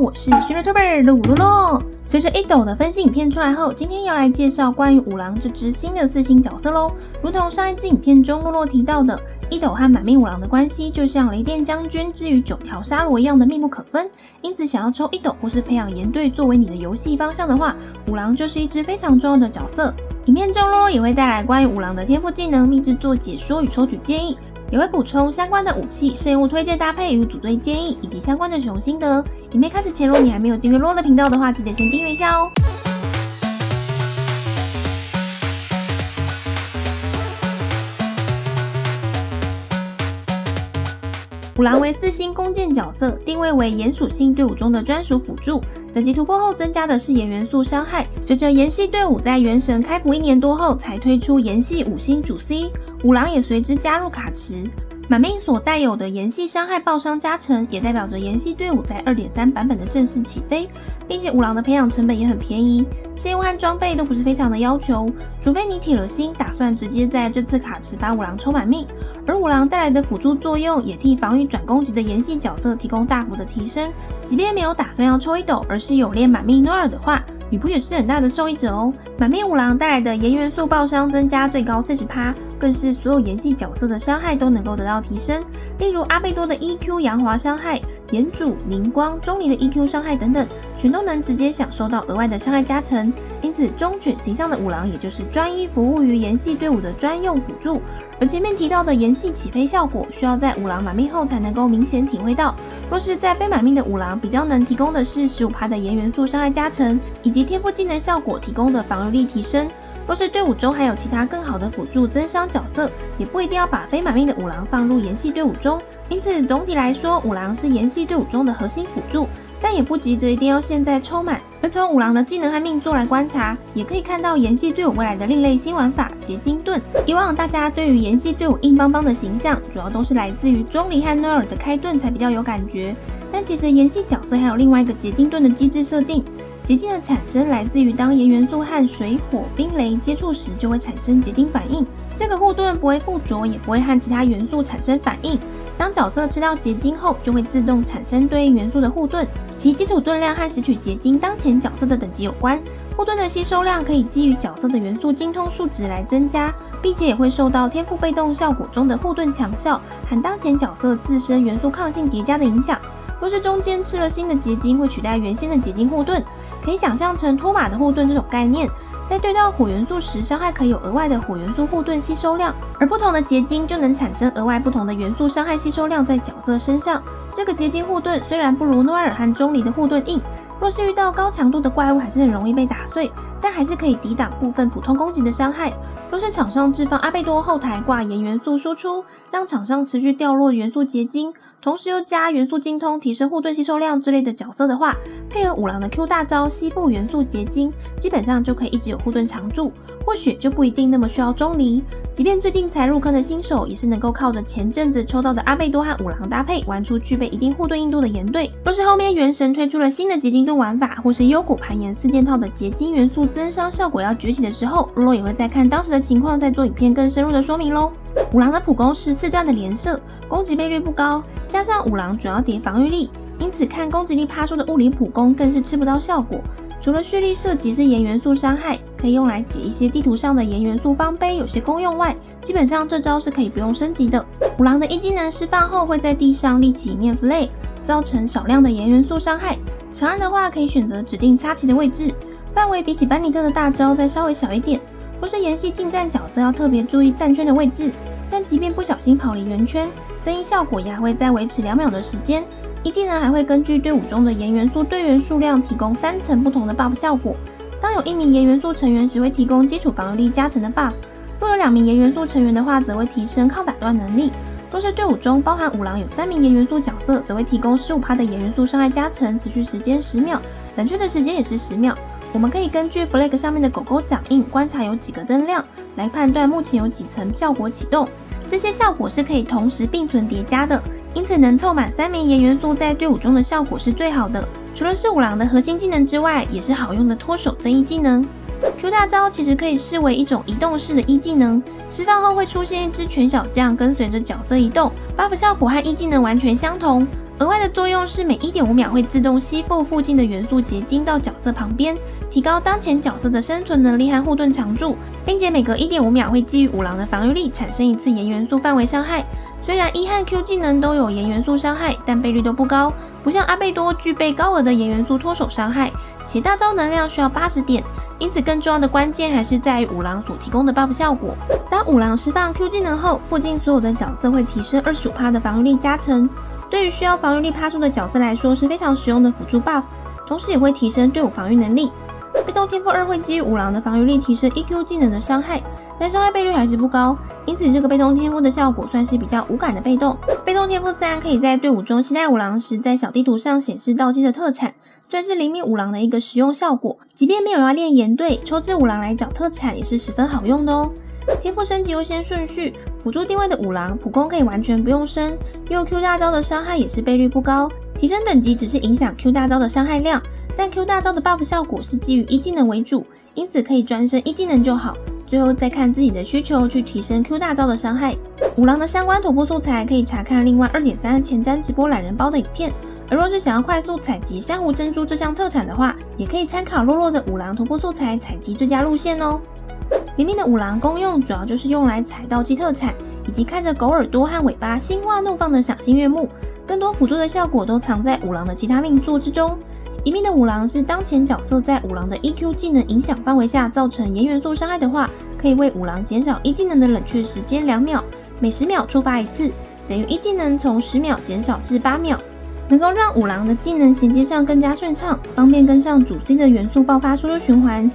我是学 YouTuber 的鲁洛。随着1斗的分析影片出来后，今天要来介绍关于五郎这只新的4星角色咯。如同上一支影片中洛洛提到的，1斗和满命五郎的关系就像雷电将军之于9条沙罗一样的密不可分，因此想要抽1斗或是培养岩队作为你的游戏方向的话，五郎就是一只非常重要的角色。影片中洛洛也会带来关于五郎的天赋技能、秘制作解说与抽取建议，也会补充相关的武器、圣物推荐搭配与组队建议，以及相关的使用心得。影片开始前，如果你还没有订阅洛洛的频道的话，记得先订阅一下哦。五郎为4星弓箭角色，定位为炎属性队伍中的专属辅助。等级突破后增加的是炎元素伤害。随着炎系队伍在原神开服1年多后才推出炎系5星主 C， 五郎也随之加入卡池。满命所带有的炎系伤害爆伤加成，也代表着炎系队伍在 2.3 版本的正式起飞，并且五郎的培养成本也很便宜，现物和装备都不是非常的要求，除非你铁了心打算直接在这次卡池把五郎抽满命。而五郎带来的辅助作用也替防御转攻击的炎系角色提供大幅的提升，即便没有打算要抽1斗，而是有练满命诺尔的话，女仆也是很大的受益者哦。满命五郎带来的炎元素爆伤增加最高 40%， 更是所有炎系角色的伤害都能够得到提升，例如阿贝多的 EQ 阳华伤害、炎主、凝光、钟离的 EQ 伤害等等，全都能直接享受到额外的伤害加成。因此忠犬形象的五郎也就是专一服务于炎系队伍的专用辅助。而前面提到的炎系起飞效果，需要在五郎满命后才能够明显体会到。若是在非满命的五郎，比较能提供的是 15% 的炎元素伤害加成，以及天赋技能效果提供的防御力提升。若是队伍中还有其他更好的辅助增伤角色，也不一定要把非满命的五郎放入炎系队伍中。因此总体来说，五郎是炎系队伍中的核心辅助，但也不急着一定要现在抽满。而从五郎的技能和命座来观察，也可以看到炎系队伍未来的另类新玩法结晶盾。以往大家对于炎系队伍硬邦邦的形象，主要都是来自于钟离和诺尔的开盾才比较有感觉，但其实炎系角色还有另外一个结晶盾的机制设定。结晶的产生来自于当炎元素和水、火、冰、雷接触时就会产生结晶反应，这个护盾不会附着，也不会和其他元素产生反应。当角色吃到结晶后，就会自动产生对应元素的护盾，其基础盾量和拾取结晶当前角色的等级有关。护盾的吸收量可以基于角色的元素精通数值来增加，并且也会受到天赋被动效果中的护盾强效和当前角色自身元素抗性叠加的影响。若是中间吃了新的结晶，会取代原先的结晶护盾，可以想象成托马的护盾这种概念。在对到火元素时，伤害可以有额外的火元素护盾吸收量，而不同的结晶就能产生额外不同的元素伤害吸收量在角色身上。这个结晶护盾虽然不如诺尔和钟离的护盾硬，若是遇到高强度的怪物还是很容易被打碎，但还是可以抵挡部分普通攻击的伤害。若是场上置放阿贝多后台挂炎元素输出，让场上持续掉落元素结晶，同时又加元素精通提升护盾吸收量之类的角色的话，配合五郎的 Q 大招吸附元素结晶，基本上就可以一直有护盾常驻，或许就不一定那么需要钟离。即便最近才入坑的新手，也是能够靠着前阵子抽到的阿贝多和五郎搭配，玩出具备一定护盾硬度的岩队。若是后面原神推出了新的结晶盾玩法，或是幽谷盘岩4件套的结晶元素增伤效果要崛起的时候，洛洛也会再看当时的情况，再做影片更深入的说明咯。五郎的普攻是4段的连射，攻击倍率不高，加上五郎主要叠防御力，因此看攻击力趴数的物理普攻更是吃不到效果。除了蓄力射击是炎元素伤害，可以用来解一些地图上的炎元素方碑有些功用外，基本上这招是可以不用升级的。五郎的一技能释放后会在地上立起一面 flag， 造成少量的炎元素伤害。长按的话可以选择指定插旗的位置，范围比起班尼特的大招再稍微小一点。若是炎系近战角色要特别注意战圈的位置，但即便不小心跑离圆圈，增益效果也还会再维持2秒的时间。一技能还会根据队伍中的炎元素队员数量提供3层不同的 buff 效果。当有1名炎元素成员时，会提供基础防御力加成的 buff； 若有2名炎元素成员的话，则会提升抗打断能力。若是队伍中包含五郎有3名炎元素角色，则会提供 15% 的炎元素伤害加成，持续时间10秒，冷却的时间也是10秒。我们可以根据 flag 上面的狗狗掌印观察有几个灯亮，来判断目前有几层效果启动。这些效果是可以同时并存叠加的，因此能凑满3名炎元素在队伍中的效果是最好的。除了是五郎的核心技能之外，也是好用的脱手增益技能。Q 大招其实可以视为一种移动式的一技能，释放后会出现一只全小将跟随着角色移动，buff 效果和一技能完全相同。额外的作用是每 1.5 秒会自动吸附附近的元素结晶到角色旁边，提高当前角色的生存能力和护盾长度，并且每隔 1.5 秒会基于五郎的防御力产生一次炎元素范围伤害。虽然 E 和 Q 技能都有炎元素伤害，但倍率都不高，不像阿贝多具备高额的炎元素脱手伤害，且大招能量需要80点，因此更重要的关键还是在于五郎所提供的 buff 效果。当五郎释放 Q 技能后，附近所有的角色会提升 25% 的防御力加成，对于需要防御力趴数的角色来说是非常实用的辅助 buff， 同时也会提升队伍防御能力。被动天赋2会基于五郎的防御力提升 EQ 技能的伤害，但伤害倍率还是不高，因此这个被动天赋的效果算是比较无感的被动。被动天赋3可以在队伍中携带五郎时，在小地图上显示道基的特产，算是灵敏五郎的一个实用效果。即便没有要练岩队，抽至五郎来找特产也是十分好用的哦。天赋升级优先顺序，辅助定位的五郎普攻可以完全不用升，右 Q 大招的伤害也是倍率不高，提升等级只是影响 Q 大招的伤害量，但 Q 大招的 buff 效果是基于一技能为主，因此可以专升一技能就好，最后再看自己的需求去提升 Q 大招的伤害。五郎的相关突破素材可以查看另外 2.3 前瞻直播懒人包的影片，而若是想要快速采集珊瑚珍珠这项特产的话，也可以参考洛洛的五郎突破素材采集最佳路线哦。灵敏的五郎功用主要就是用来采道基特产，以及看着狗耳朵和尾巴心花怒放的赏心悦目，更多辅助的效果都藏在五郎的其他命作之中。一命的五郎是当前角色在五郎的 EQ 技能影响范围下造成炎元素伤害的话，可以为五郎减少一技能的冷却时间2秒，每10秒触发一次，等于一技能从10秒减少至8秒，能够让五郎的技能衔接上更加顺畅，方便跟上主 C 的元素爆发输入循环。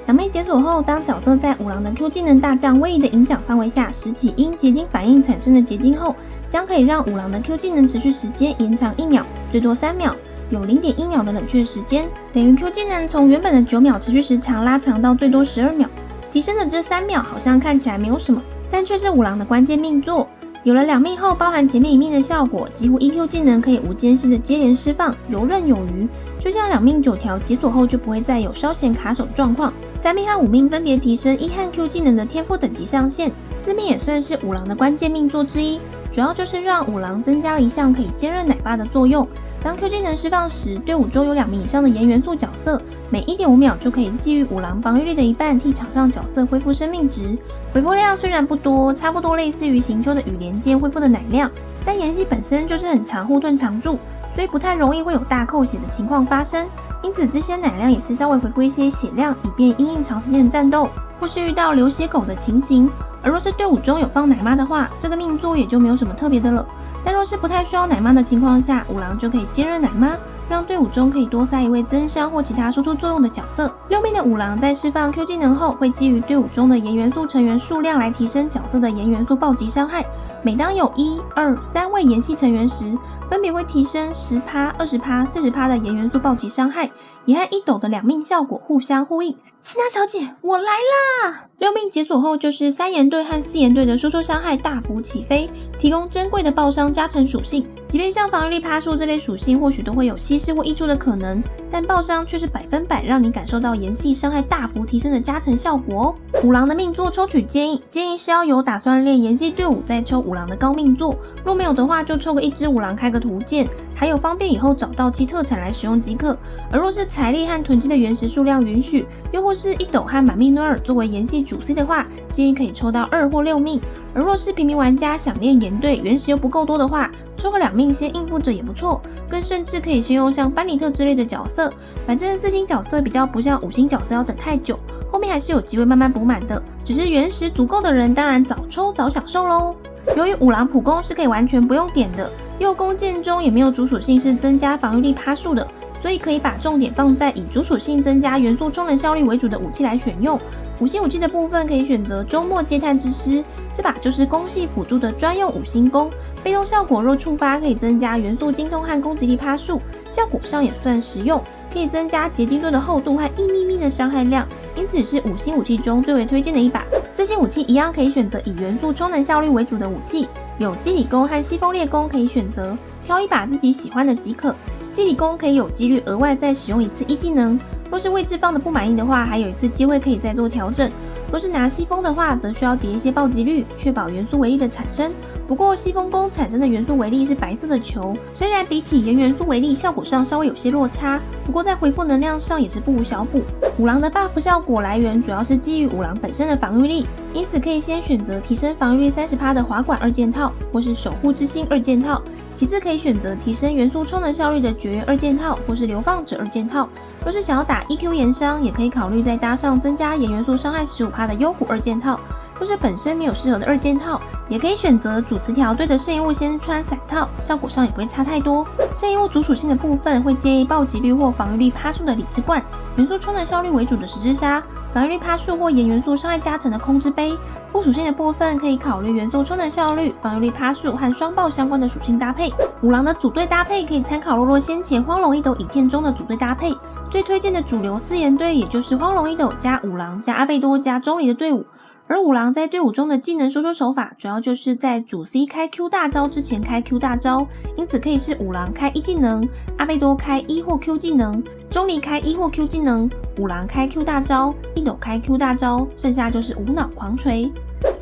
两妹解锁后，当角色在五郎的 Q 技能大将位移的影响范围下拾起因结晶反应产生的结晶后，将可以让五郎的 Q 技能持续时间延长1秒，最多3秒，有 0.1 秒的冷却时间，等于 Q 技能从原本的9秒持续时长拉长到最多12秒。提升的这3秒好像看起来没有什么，但却是五郎的关键命作。有了2命后，包含前面1命的效果，几乎 EQ 技能可以无间隙的接连释放，游刃有余。就像2命9条解锁后就不会再有稍显卡手的状况。3命和5命分别提升E和 Q 技能的天赋等级上限，4命也算是五郎的关键命作之一，主要就是让五郎增加了一项可以坚韧奶爸的作用。当 Q 技能释放时，队伍中有2名以上的炎元素角色，每 1.5 秒就可以基于五郎防御力的一半替场上角色恢复生命值。恢复量虽然不多，差不多类似于行秋的羽连剑恢复的奶量，但炎系本身就是很长护盾常驻，所以不太容易会有大扣血的情况发生，因此这些奶量也是稍微回复一些血量，以便因应长时间的战斗或是遇到流血狗的情形。而若是队伍中有放奶妈的话，这个命作也就没有什么特别的了。但若是不太需要奶妈的情况下，五郎就可以兼任奶妈，让队伍中可以多塞一位增伤或其他输出作用的角色。6命的五郎在释放 Q 技能后，会基于队伍中的炎元素成员数量来提升角色的炎元素暴击伤害。每当有1、2、3位炎系成员时，分别会提升 10%、20%、40% 的炎元素暴击伤害，也和1斗的2命效果互相呼应。希娜小姐，我来啦！6命解锁后，就是3炎队和4炎队的输出伤害大幅起飞，提供珍贵的爆伤加成属性。即便像防御力趴数这类属性或许都会有稀释或溢出的可能，但爆伤却是100%让你感受到炎系伤害大幅提升的加成效果哦。五郎的命作抽取建议是要有打算练炎系队伍再抽五郎的高命作，若没有的话就抽个1只五郎开个图鉴，还有方便以后找到其特产来使用即可。而若是财力和囤积的原石数量允许，又或是1斗和满命诺尔作为炎系主 C 的话，建议可以抽到2或6命。而若是平民玩家想练炎队，原石又不够多的话，抽个2命先应付着也不错，更甚至可以先用像班尼特之类的角色，反正4星角色比较不像5星角色要等太久，后面还是有机会慢慢补满的，只是原石足够的人当然早抽早享受咯。由于五郎普攻是可以完全不用点的，右弓箭中也没有主属性是增加防御力趴数的，所以可以把重点放在以主属性增加元素充能效率为主的武器来选用。5星武器的部分可以选择周末阶探之师，这把就是攻系辅助的专用5星弓，被动效果若触发可以增加元素精通和攻击力趴数，效果上也算实用，可以增加结晶盾的厚度和1咪咪的伤害量，因此是5星武器中最为推荐的一把。4星武器一样可以选择以元素充能效率为主的武器，有基里弓和西风烈弓可以选择，挑一把自己喜欢的即可。基里弓可以有几率额外再使用1次一技能，若是位置放的不满意的话，还有1次机会可以再做调整。若是拿西风的话，则需要叠一些暴击率，确保元素微粒的产生。不过西风弓产生的元素微粒是白色的球，虽然比起炎元素微粒效果上稍微有些落差，不过在回复能量上也是不无小补。五郎的 buff 效果来源主要是基于五郎本身的防御力，因此可以先选择提升防御力30%的滑管2件套，或是守护之心2件套。其次可以选择提升元素充能效率的绝缘2件套，或是流放者2件套。若是想要打 EQ 炎伤，也可以考虑再搭上增加炎元素伤害15%的幽虎2件套。若是本身没有适合的2件套，也可以选择主词条对的圣遗物先穿散套，效果上也不会差太多。圣遗物主属性的部分会建议暴击率或防御力趴数的理智罐，元素充能效率为主的十字砂，防御力趴数或炎元素伤害加成的空之杯。副属性的部分可以考虑元素充能效率、防御力趴数和双爆相关的属性搭配。五郎的组队搭配可以参考洛洛先前荒龙一斗影片中的组队搭配，最推荐的主流4岩队也就是荒龙一斗加五郎加阿贝多加钟离的队伍。而五郎在队伍中的技能输出手法，主要就是在主 C 开 Q 大招之前开 Q 大招，因此可以是五郎开1技能，阿贝多开1或 Q 技能，钟离开1或 Q 技能，五郎开 Q 大招，一斗开 Q 大招，剩下就是无脑狂锤。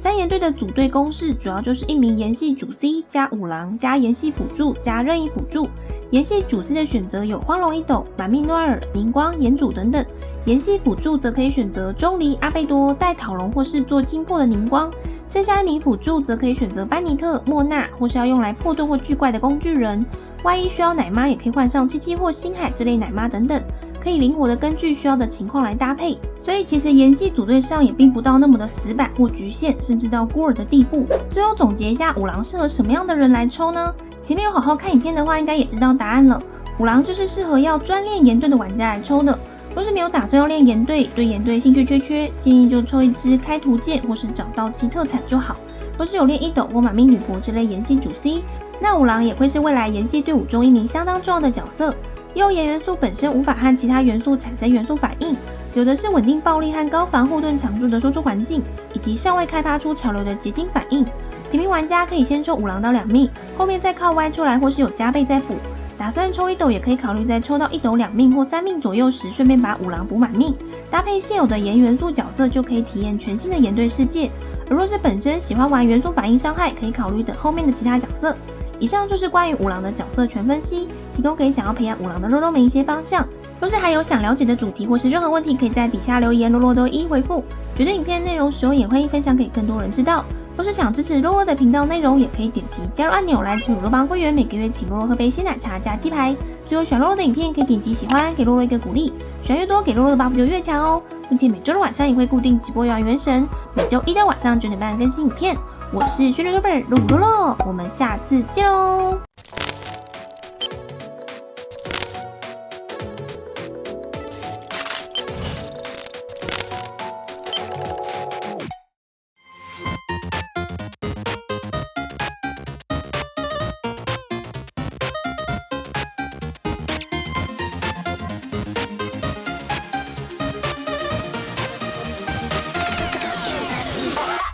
3岩队的组队公式主要就是一名炎系主 C 加五郎加炎系辅助加任意辅助。炎系主 C 的选择有荒龙一斗、满命诺埃尔、凝光、炎主等等，炎系辅助则可以选择钟离、阿贝多、带讨龙或是做精破的凝光。剩下一名辅助则可以选择班尼特、莫娜或是要用来破盾或巨怪的工具人。万一需要奶妈，也可以换上七七或星海这类奶妈等等，可以灵活的根据需要的情况来搭配。所以其实炎系组队上也并不到那么的死板或局限，甚至到孤儿的地步。最后总结一下，五郎适合什么样的人来抽呢？前面有好好看影片的话，应该也知道答案了。五郎就是适合要专练岩队的玩家来抽的。若是没有打算要练岩队，对岩队兴趣缺，建议就抽一支开图剑或是找到其特产就好。若是有练一斗或满命女仆这类炎系主 C， 那五郎也会是未来炎系队伍中一名相当重要的角色。幽炎元素本身无法和其他元素产生元素反应，有的是稳定暴力和高防护盾强度的输出环境，以及尚未开发出潮流的结晶反应。平民玩家可以先抽五郎到2命，后面再靠歪出来或是有加倍再补。打算抽一斗也可以考虑在抽到1斗2命或3命左右时，顺便把五郎补满命，搭配现有的炎元素角色就可以体验全新的炎队世界。而若是本身喜欢玩元素反应伤害，可以考虑等后面的其他角色。以上就是关于五郎的角色全分析，提供给想要培养五郎的肉肉们一些方向。若是还有想了解的主题或是任何问题，可以在底下留言，肉肉都一一回复。觉得影片内容实用，也欢迎分享给更多人知道。若是想支持肉肉的频道内容，也可以点击加入按钮来进入肉帮会员，每个月请肉肉喝杯鲜奶茶加鸡排。最后喜欢肉肉的影片，可以点击喜欢，给肉肉一个鼓励。喜欢越多，给肉肉的 buff 就越强哦。并且每周的晚上也会固定直播游玩原神，每周一的晚上9点半更新影片。我是学肉肉本肉肉，我们下次见喽。